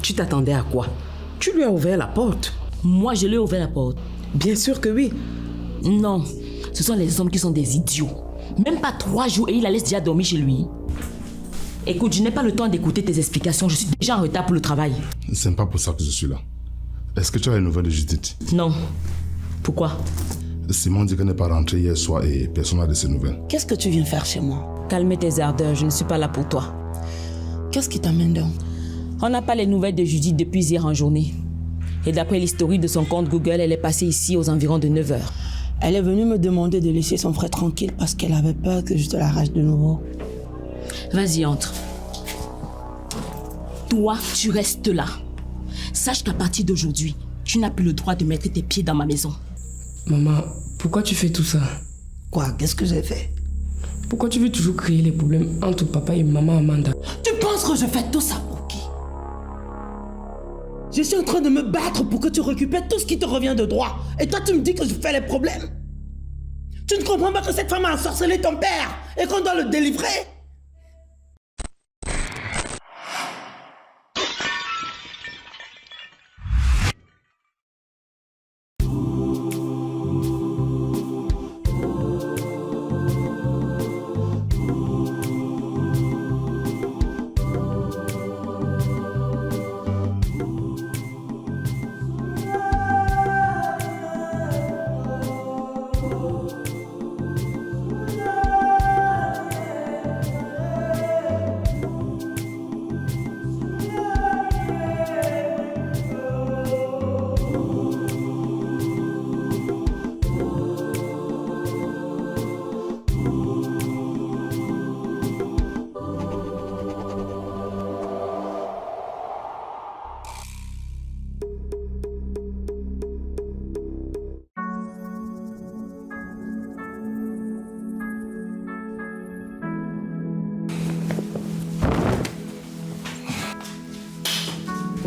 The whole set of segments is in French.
Tu t'attendais à quoi? Tu lui as ouvert la porte. Moi, je lui ai ouvert la porte. Bien sûr que oui. Non, ce sont les hommes qui sont des idiots. Même pas 3 jours et il la laisse déjà dormir chez lui. Écoute, je n'ai pas le temps d'écouter tes explications. Je suis déjà en retard pour le travail. C'est pas pour ça que je suis là. Est-ce que tu as les nouvelles de Judith? Non. Pourquoi? Simon dit qu'elle n'est pas rentrée hier soir et personne n'a de ses nouvelles. Qu'est-ce que tu viens faire chez moi? Calme tes ardeurs, je ne suis pas là pour toi. Qu'est-ce qui t'amène donc? On n'a pas les nouvelles de Judith depuis hier en journée. Et d'après l'historique de son compte Google, elle est passée ici aux environs de 9h. Elle est venue me demander de laisser son frère tranquille parce qu'elle avait peur que je te l'arrache de nouveau. Vas-y, entre. Toi, tu restes là. Sache qu'à partir d'aujourd'hui, tu n'as plus le droit de mettre tes pieds dans ma maison. Maman, pourquoi tu fais tout ça? Quoi? Qu'est-ce que j'ai fait? Pourquoi tu veux toujours créer les problèmes entre papa et maman Amanda? Tu penses que je fais tout ça pour qui? Je suis en train de me battre pour que tu récupères tout ce qui te revient de droit. Et toi, tu me dis que je fais les problèmes? Tu ne comprends pas que cette femme a ensorcelé ton père et qu'on doit le délivrer?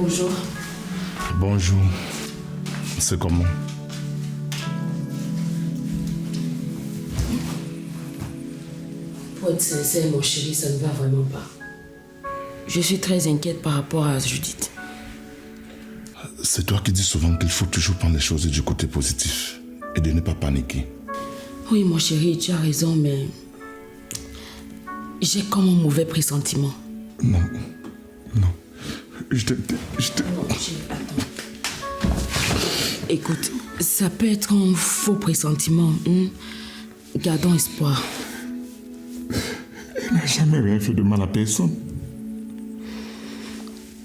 Bonjour. Bonjour. C'est comment? Pour être sincère, mon chéri, ça ne va vraiment pas. Je suis très inquiète par rapport à Judith. C'est toi qui dis souvent qu'il faut toujours prendre les choses du côté positif et de ne pas paniquer. Oui, mon chéri, tu as raison, mais j'ai comme un mauvais pressentiment. Non. Non, chéri, attends. Écoute, ça peut être un faux pressentiment. Gardons espoir. Elle n'a jamais rien fait de mal à personne.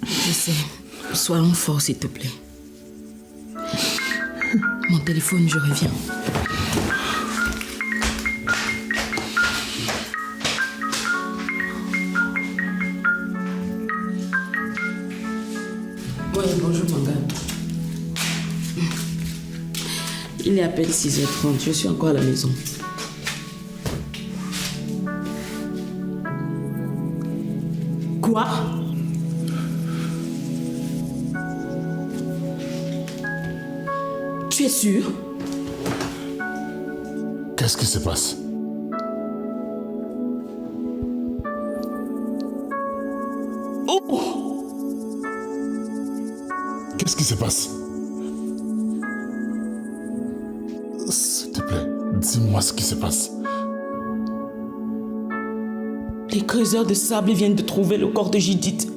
Je sais. Soyons forts, s'il te plaît. Mon téléphone, je reviens. Oui, bonjour, mon gars. Il est à peine 6h30. Je suis encore à la maison. Quoi? Tu es sûr? Qu'est-ce qui se passe? Qu'est-ce qui se passe? S'il te plaît, dis-moi ce qui se passe. Les creuseurs de sable viennent de trouver le corps de Judith.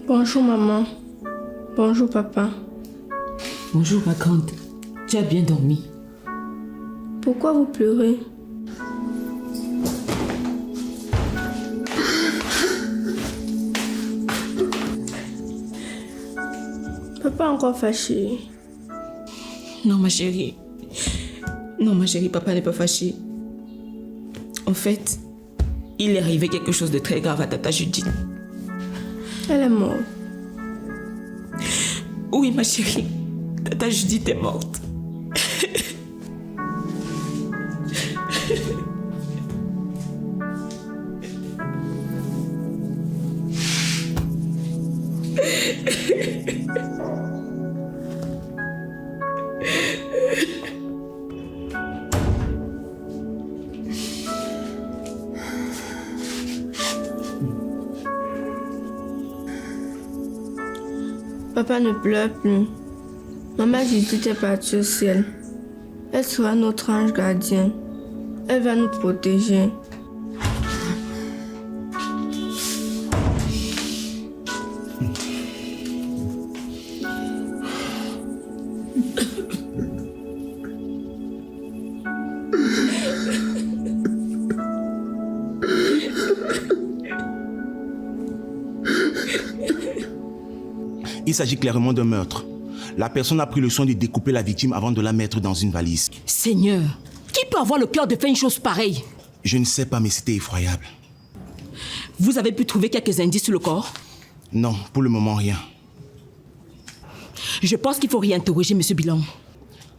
Bonjour maman. Bonjour papa. Bonjour, ma grande. Tu as bien dormi? Pourquoi vous pleurez? Papa est encore fâché. Non, ma chérie. Non, ma chérie, papa n'est pas fâché. En fait, il est arrivé quelque chose de très grave à Tata Judith. Elle est morte. Oui, ma chérie. Tata Judith est morte. Papa ne pleure plus. Maman Judith est partie au ciel. Elle sera notre ange gardien. Elle va nous protéger. Il s'agit clairement d'un meurtre. La personne a pris le soin de découper la victime avant de la mettre dans une valise. Seigneur, qui peut avoir le cœur de faire une chose pareille? Je ne sais pas, mais c'était effroyable. Vous avez pu trouver quelques indices sur le corps? Non, pour le moment, rien. Je pense qu'il faut réinterroger M. Bilan.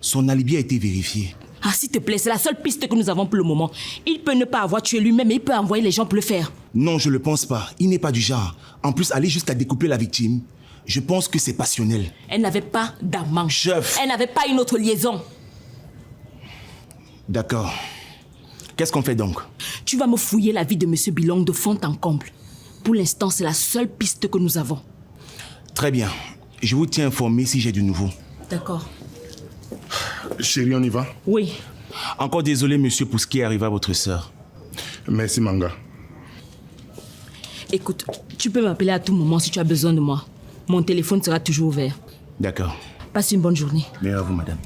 Son alibi a été vérifié. Ah, s'il te plaît, c'est la seule piste que nous avons pour le moment. Il peut ne pas avoir tué lui-même, mais il peut envoyer les gens pour le faire. Non, je ne le pense pas. Il n'est pas du genre. En plus, aller jusqu'à découper la victime, je pense que c'est passionnel. Elle n'avait pas d'amant. Chef! Elle n'avait pas une autre liaison. D'accord. Qu'est-ce qu'on fait donc? Tu vas me fouiller la vie de M. Bilong de fond en comble. Pour l'instant, c'est la seule piste que nous avons. Très bien. Je vous tiens informé si j'ai du nouveau. D'accord. Chérie, on y va? Oui. Encore désolé, monsieur, pour ce qui est arrivé à votre sœur. Merci, Manga. Écoute, tu peux m'appeler à tout moment si tu as besoin de moi. Mon téléphone sera toujours ouvert. D'accord. Passe une bonne journée. Merci à vous, madame.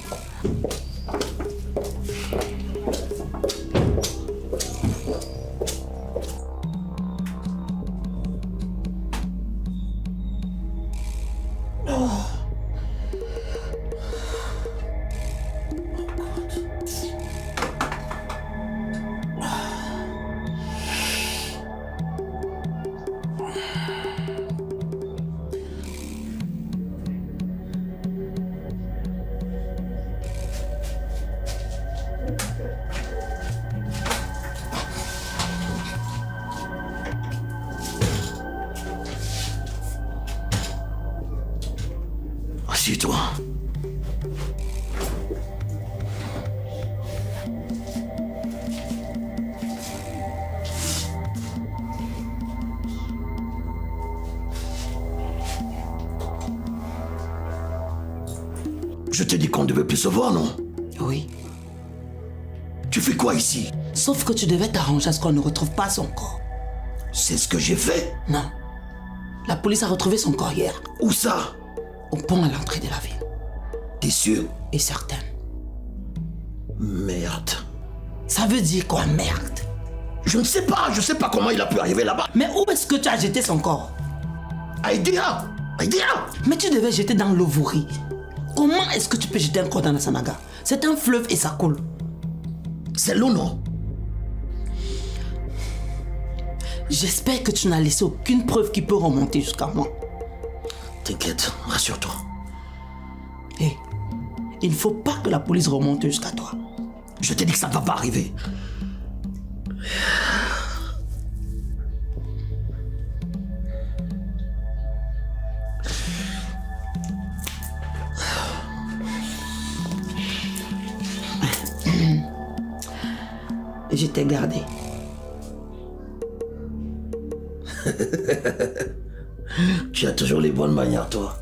Assieds-toi. Je t'ai dit qu'on ne devait plus se voir, non? Oui. Tu fais quoi ici? Sauf que tu devais t'arranger à ce qu'on ne retrouve pas son corps. C'est ce que j'ai fait. Non. La police a retrouvé son corps hier. Où ça? Au pont à l'entrée de la ville. T'es sûr? Et certaine. Merde. Ça veut dire quoi, merde? Je ne sais pas comment il a pu arriver là-bas. Mais où est-ce que tu as jeté son corps? Aïdia! Mais tu devais jeter dans l'Ovouri. Comment est-ce que tu peux jeter un corps dans la Sanaga? C'est un fleuve et ça coule. C'est l'eau, non? J'espère que tu n'as laissé aucune preuve qui peut remonter jusqu'à moi. T'inquiète, rassure-toi. Hé, il ne faut pas que la police remonte jusqu'à toi. Je t'ai dit que ça ne va pas arriver. Je t'ai gardé. Tu as toujours les bonnes manières, toi.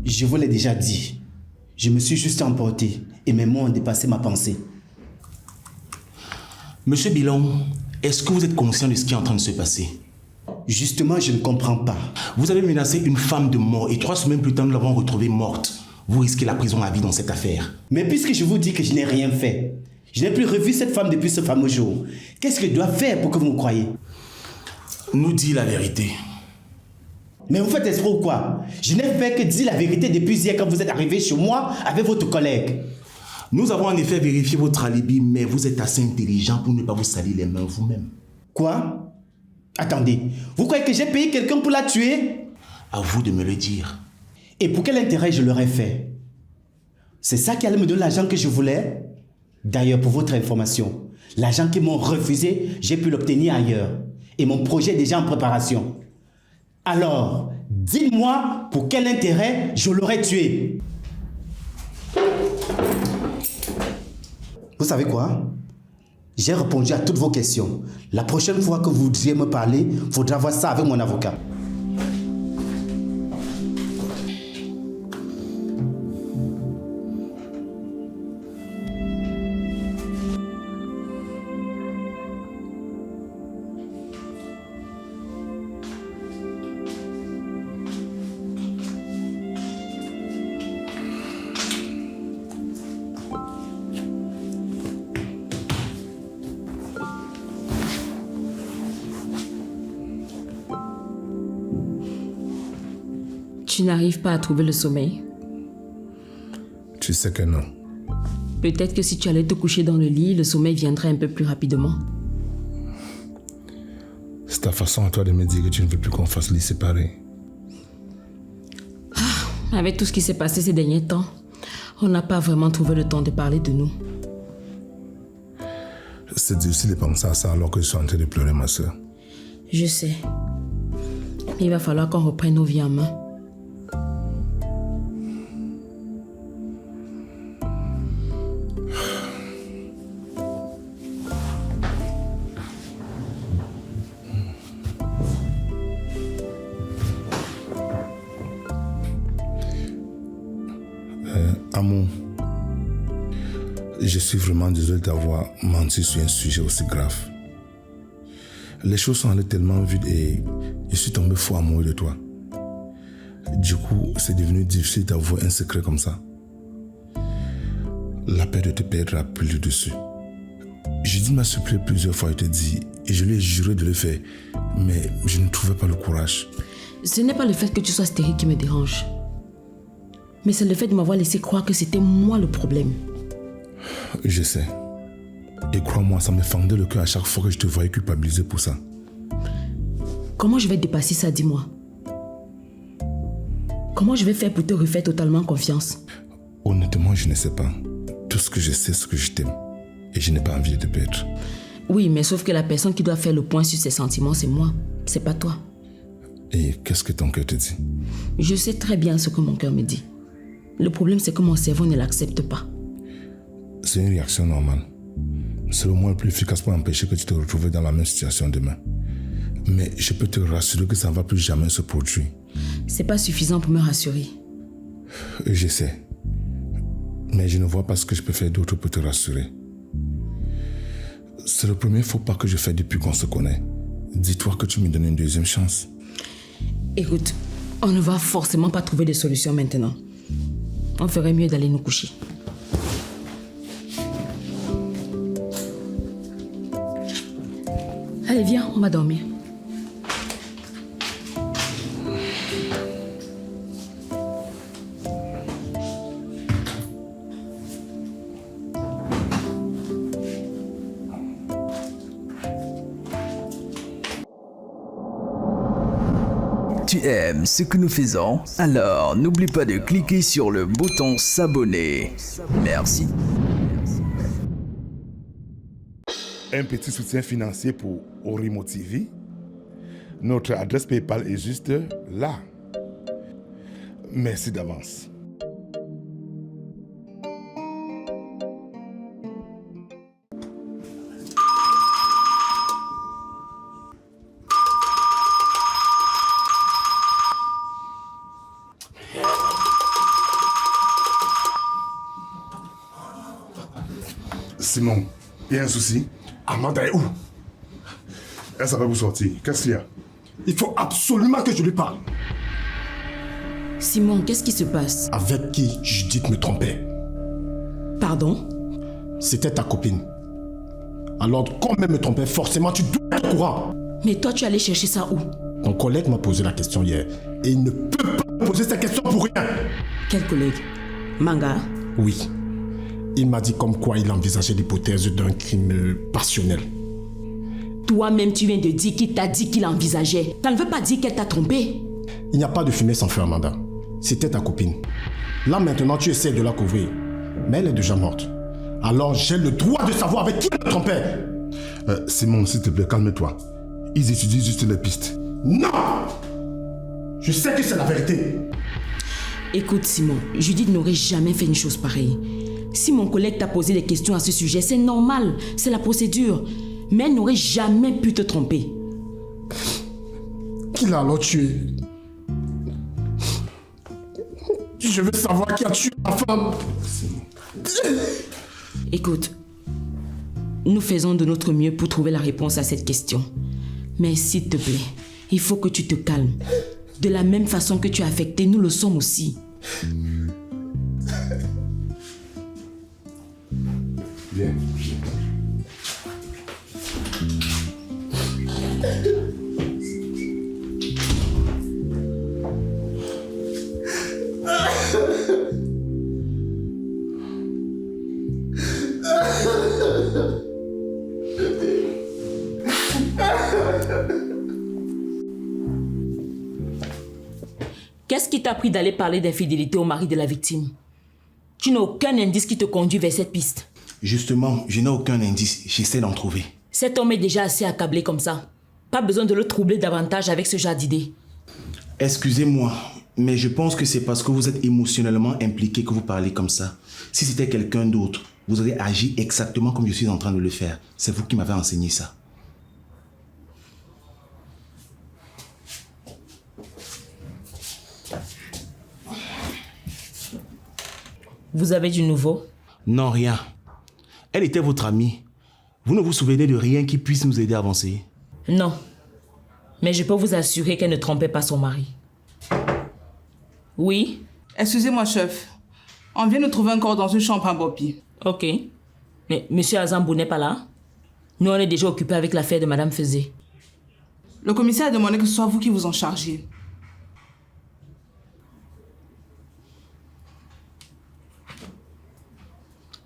Je vous l'ai déjà dit. Je me suis juste emporté et mes mots ont dépassé ma pensée. Monsieur Bilon, est-ce que vous êtes conscient de ce qui est en train de se passer? Justement, je ne comprends pas. Vous avez menacé une femme de mort et 3 semaines plus tard, nous l'avons retrouvée morte. Vous risquez la prison à vie dans cette affaire. Mais puisque je vous dis que je n'ai rien fait, je n'ai plus revu cette femme depuis ce fameux jour. Qu'est-ce que je dois faire pour que vous me croyiez? Nous dis la vérité. Mais vous faites espoir ou quoi? Je n'ai fait que dire la vérité depuis hier quand vous êtes arrivé chez moi avec votre collègue. Nous avons en effet vérifié votre alibi, mais vous êtes assez intelligent pour ne pas vous salir les mains vous-même. Quoi? Attendez, vous croyez que j'ai payé quelqu'un pour la tuer? À vous de me le dire. Et pour quel intérêt je l'aurais fait? C'est ça qui allait me donner l'argent que je voulais? D'ailleurs, pour votre information, l'argent qu'ils m'ont refusé, j'ai pu l'obtenir ailleurs. Et mon projet est déjà en préparation. Alors, dites-moi pour quel intérêt je l'aurais tué. Vous savez quoi? J'ai répondu à toutes vos questions. La prochaine fois que vous voudriez me parler, il faudra voir ça avec mon avocat. Tu n'arrives pas à trouver le sommeil? Tu sais que non. Peut-être que si tu allais te coucher dans le lit, le sommeil viendrait un peu plus rapidement. C'est ta façon à toi de me dire que tu ne veux plus qu'on fasse lit séparé. Avec tout ce qui s'est passé ces derniers temps, on n'a pas vraiment trouvé le temps de parler de nous. C'est difficile de penser à ça alors que je suis en train de pleurer, ma soeur. Je sais. Il va falloir qu'on reprenne nos vies en main. Amour, je suis vraiment désolé d'avoir menti sur un sujet aussi grave. Les choses sont allées tellement vite et je suis tombé fou amoureux de toi. Du coup, c'est devenu difficile d'avouer un secret comme ça. La peur de te perdre a pris le dessus. J'ai dit ma supplier plusieurs fois, je te dis, et je lui ai juré de le faire, mais je ne trouvais pas le courage. Ce n'est pas le fait que tu sois stérile qui me dérange. Mais c'est le fait de m'avoir laissé croire que c'était moi le problème. Je sais. Et crois-moi, ça me fendait le cœur à chaque fois que je te voyais culpabiliser pour ça. Comment je vais dépasser ça, dis-moi? Comment je vais faire pour te refaire totalement confiance? Honnêtement, je ne sais pas. Tout ce que je sais, c'est que je t'aime. Et je n'ai pas envie de te perdre. Oui, mais sauf que la personne qui doit faire le point sur ses sentiments, c'est moi. C'est pas toi. Et qu'est-ce que ton cœur te dit? Je sais très bien ce que mon cœur me dit. Le problème, c'est que mon cerveau ne l'accepte pas. C'est une réaction normale. C'est le moyen le plus efficace pour empêcher que tu te retrouves dans la même situation demain. Mais je peux te rassurer que ça ne va plus jamais se produire. C'est pas suffisant pour me rassurer. Je sais. Mais je ne vois pas ce que je peux faire d'autre pour te rassurer. C'est le premier faux pas que je fais depuis qu'on se connaît. Dis-toi que tu me donnes une deuxième chance. Écoute, on ne va forcément pas trouver de solution maintenant. On ferait mieux d'aller nous coucher. Allez, viens, on va dormir. Tu aimes ce que nous faisons? Alors n'oublie pas de cliquer sur le bouton s'abonner. Merci. Un petit soutien financier pour Orimo TV. Notre adresse PayPal est juste là. Merci d'avance. Simon, il y a un souci? Amanda est où? Elle s'en va vous sortir. Qu'est-ce qu'il y a? Il faut absolument que je lui parle. Simon, qu'est-ce qui se passe? Avec qui Judith me trompait? Pardon? C'était ta copine. Alors, comme elle me trompait, forcément, tu dois être au courant. Mais toi, tu allais chercher ça où? Ton collègue m'a posé la question hier. Et il ne peut pas me poser cette question pour rien. Quel collègue? Manga? Oui. Il m'a dit comme quoi il envisageait l'hypothèse d'un crime passionnel. Toi-même, tu viens de dire qu'il t'a dit qu'il envisageait. Ça ne veut pas dire qu'elle t'a trompé. Il n'y a pas de fumée sans feu, Amanda. C'était ta copine. Là, maintenant, tu essaies de la couvrir. Mais elle est déjà morte. Alors, j'ai le droit de savoir avec qui elle me trompait. Simon, s'il te plaît, calme-toi. Ils étudient juste les pistes. Non! Je sais que c'est la vérité. Écoute, Simon, Judith n'aurait jamais fait une chose pareille. Si mon collègue t'a posé des questions à ce sujet, c'est normal, c'est la procédure. Mais elle n'aurait jamais pu te tromper. Qui l'a alors tué? Je veux savoir qui a tué ma femme. Écoute, nous faisons de notre mieux pour trouver la réponse à cette question. Mais s'il te plaît, il faut que tu te calmes. De la même façon que tu es affecté, nous le sommes aussi. Bien. Qu'est-ce qui t'a pris d'aller parler d'infidélité au mari de la victime? Tu n'as aucun indice qui te conduit vers cette piste. Justement, je n'ai aucun indice. J'essaie d'en trouver. Cet homme est déjà assez accablé comme ça. Pas besoin de le troubler davantage avec ce genre d'idée. Excusez-moi, mais je pense que c'est parce que vous êtes émotionnellement impliqué que vous parlez comme ça. Si c'était quelqu'un d'autre, vous auriez agi exactement comme je suis en train de le faire. C'est vous qui m'avez enseigné ça. Vous avez du nouveau? Non, rien. Elle était votre amie. Vous ne vous souvenez de rien qui puisse nous aider à avancer? Non. Mais je peux vous assurer qu'elle ne trompait pas son mari. Oui? Excusez-moi, chef. On vient de trouver un corps dans une chambre à Bopi. Ok. Mais M. Azambou n'est pas là? Nous, on est déjà occupés avec l'affaire de Madame Fezé. Le commissaire a demandé que ce soit vous qui vous en chargiez.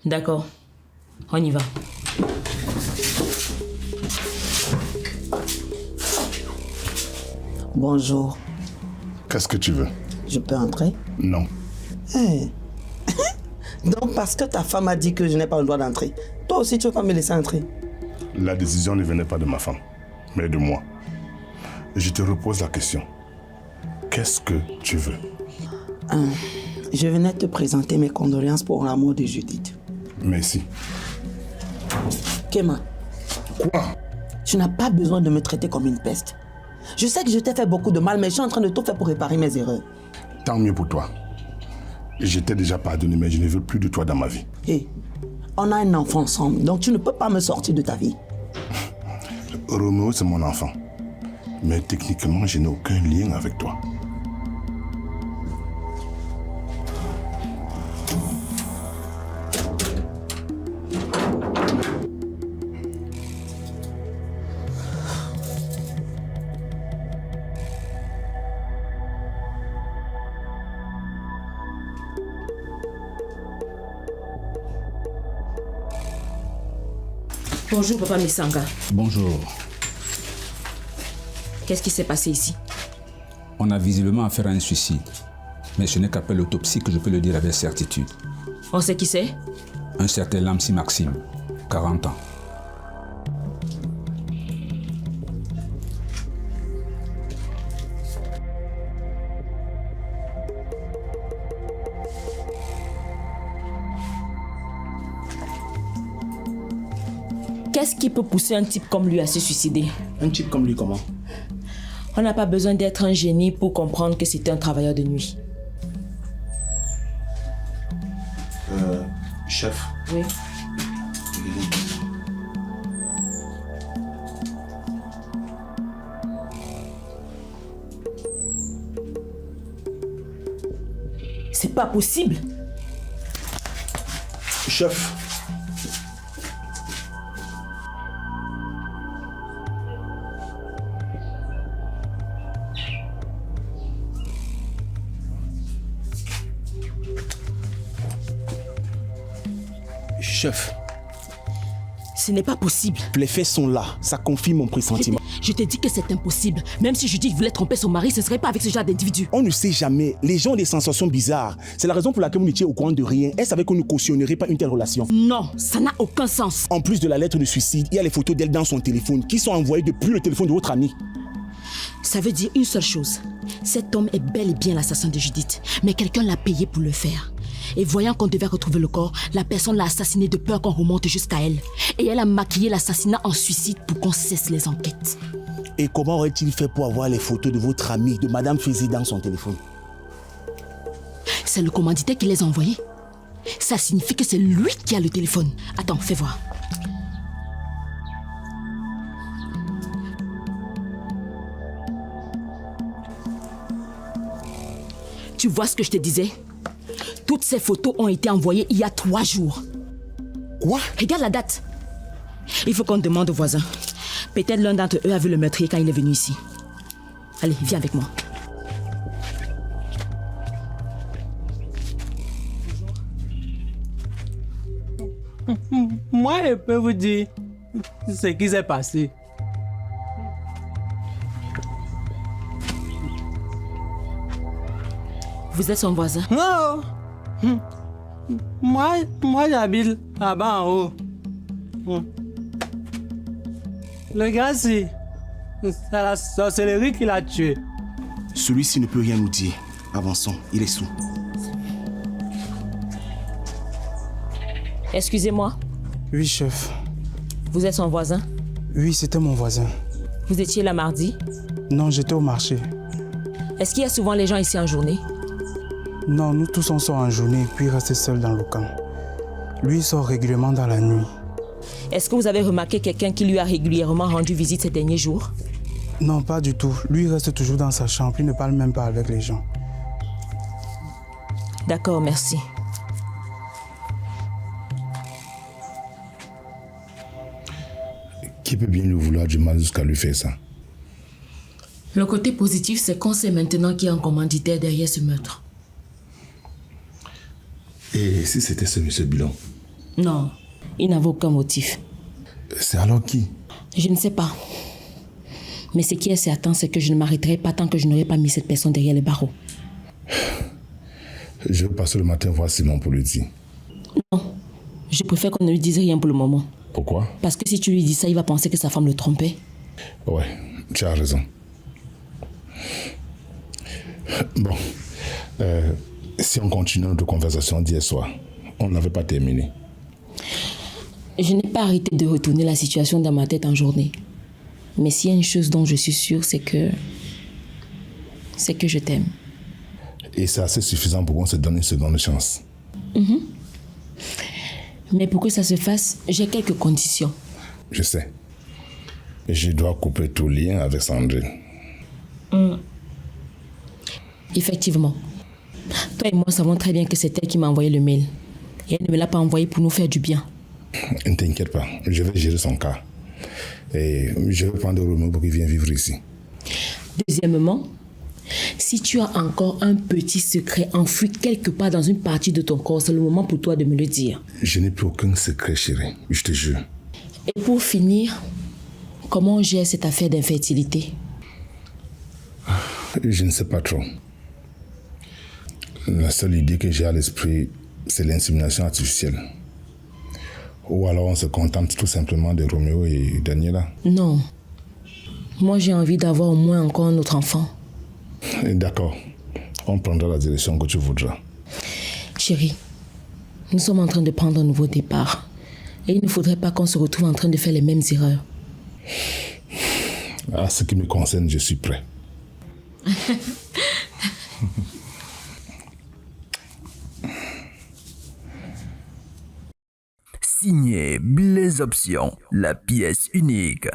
D'accord. On y va. Bonjour. Qu'est-ce que tu veux? Je peux entrer? Non. Hey. Donc, parce que ta femme a dit que je n'ai pas le droit d'entrer, toi aussi, tu ne veux pas me laisser entrer? La décision ne venait pas de ma femme, mais de moi. Je te repose la question. Qu'est-ce que tu veux? Je venais te présenter mes condoléances pour la mort de Judith. Merci. Kéma. Quoi? Tu n'as pas besoin de me traiter comme une peste. Je sais que je t'ai fait beaucoup de mal, mais je suis en train de tout faire pour réparer mes erreurs. Tant mieux pour toi. Je t'ai déjà pardonné, mais je ne veux plus de toi dans ma vie. Hé, on a un enfant ensemble, donc tu ne peux pas me sortir de ta vie. Roméo, c'est mon enfant. Mais techniquement, je n'ai aucun lien avec toi. Bonjour, Papa Misanga. Bonjour. Qu'est-ce qui s'est passé ici? On a visiblement affaire à un suicide. Mais ce n'est qu'après l'autopsie que je peux le dire avec certitude. On sait qui c'est? Un certain Lamsi Maxime, 40 ans. Qu'est-ce qui peut pousser un type comme lui à se suicider? Un type comme lui, comment? On n'a pas besoin d'être un génie pour comprendre que c'était un travailleur de nuit. Chef. Oui. C'est pas possible. Chef. Chef. Ce n'est pas possible. Les faits sont là. Ça confirme mon pressentiment. Je t'ai dit que c'est impossible. Même si Judith voulait tromper son mari, ce ne serait pas avec ce genre d'individu. On ne sait jamais. Les gens ont des sensations bizarres. C'est la raison pour laquelle vous n'étiez au courant de rien. Elle savait qu'on ne cautionnerait pas une telle relation. Non, ça n'a aucun sens. En plus de la lettre de suicide, il y a les photos d'elle dans son téléphone qui sont envoyées depuis le téléphone de votre ami. Ça veut dire une seule chose. Cet homme est bel et bien l'assassin de Judith. Mais quelqu'un l'a payé pour le faire. Et voyant qu'on devait retrouver le corps, la personne l'a assassiné de peur qu'on remonte jusqu'à elle. Et elle a maquillé l'assassinat en suicide pour qu'on cesse les enquêtes. Et comment aurait-il fait pour avoir les photos de votre amie, de Madame Fézé dans son téléphone? C'est le commanditaire qui les a envoyés. Ça signifie que c'est lui qui a le téléphone. Attends, fais voir. Tu vois ce que je te disais? Toutes ces photos ont été envoyées il y a 3 jours. Quoi? Regarde la date. Il faut qu'on demande aux voisins. Peut-être l'un d'entre eux a vu le meurtrier quand il est venu ici. Allez, viens avec moi. Moi, je peux vous dire ce qui s'est passé. Vous êtes son voisin? Non! Moi j'habite là-bas en haut. Le gars, c'est la sorcellerie qui l'a tué. Celui-ci ne peut rien nous dire. Avançons, il est sous. Excusez-moi. Oui, chef. Vous êtes son voisin? Oui, c'était mon voisin. Vous étiez là mardi? Non, j'étais au marché. Est-ce qu'il y a souvent les gens ici en journée? Non, nous tous on sort en journée puis il reste seul dans le camp. Lui il sort régulièrement dans la nuit. Est-ce que vous avez remarqué quelqu'un qui lui a régulièrement rendu visite ces derniers jours? Non, pas du tout. Lui il reste toujours dans sa chambre, il ne parle même pas avec les gens. D'accord, merci. Qui peut bien lui vouloir du mal jusqu'à lui faire ça? Le côté positif, c'est qu'on sait maintenant qu'il y a un commanditaire derrière ce meurtre. Et si c'était ce monsieur Bilon? Non, il n'avait aucun motif. C'est alors qui? Je ne sais pas. Mais ce qui est certain, c'est que je ne m'arrêterai pas tant que je n'aurai pas mis cette personne derrière les barreaux. Je vais passer le matin voir Simon pour lui dire. Non, je préfère qu'on ne lui dise rien pour le moment. Pourquoi? Parce que si tu lui dis ça, il va penser que sa femme le trompait. Ouais, tu as raison. Bon, si on continue notre conversation d'hier soir, on ne l'avait pas terminée. Je n'ai pas arrêté de retourner la situation dans ma tête en journée. Mais s'il y a une chose dont je suis sûre, c'est que je t'aime. Et c'est assez suffisant pour qu'on se donne une seconde chance. Mais pour que ça se fasse, j'ai quelques conditions. Je sais. Je dois couper tout lien avec Sandrine. Effectivement. Toi et moi savons très bien que c'est elle qui m'a envoyé le mail. Et elle ne me l'a pas envoyé pour nous faire du bien. Ne t'inquiète pas, je vais gérer son cas. Et je vais prendre Roméo pour qu'il vienne vivre ici. Deuxièmement, si tu as encore un petit secret enfoui quelque part dans une partie de ton corps, c'est le moment pour toi de me le dire. Je n'ai plus aucun secret, chérie, je te jure. Et pour finir, comment on gère cette affaire d'infertilité? Je ne sais pas trop. La seule idée que j'ai à l'esprit, c'est l'insémination artificielle. Ou alors on se contente tout simplement de Roméo et Daniela. Non. Moi, j'ai envie d'avoir au moins encore un autre enfant. D'accord. On prendra la direction que tu voudras. Chérie, nous sommes en train de prendre un nouveau départ. Et il ne faudrait pas qu'on se retrouve en train de faire les mêmes erreurs. À ce qui me concerne, je suis prêt. Signé Blaise Option, la pièce unique.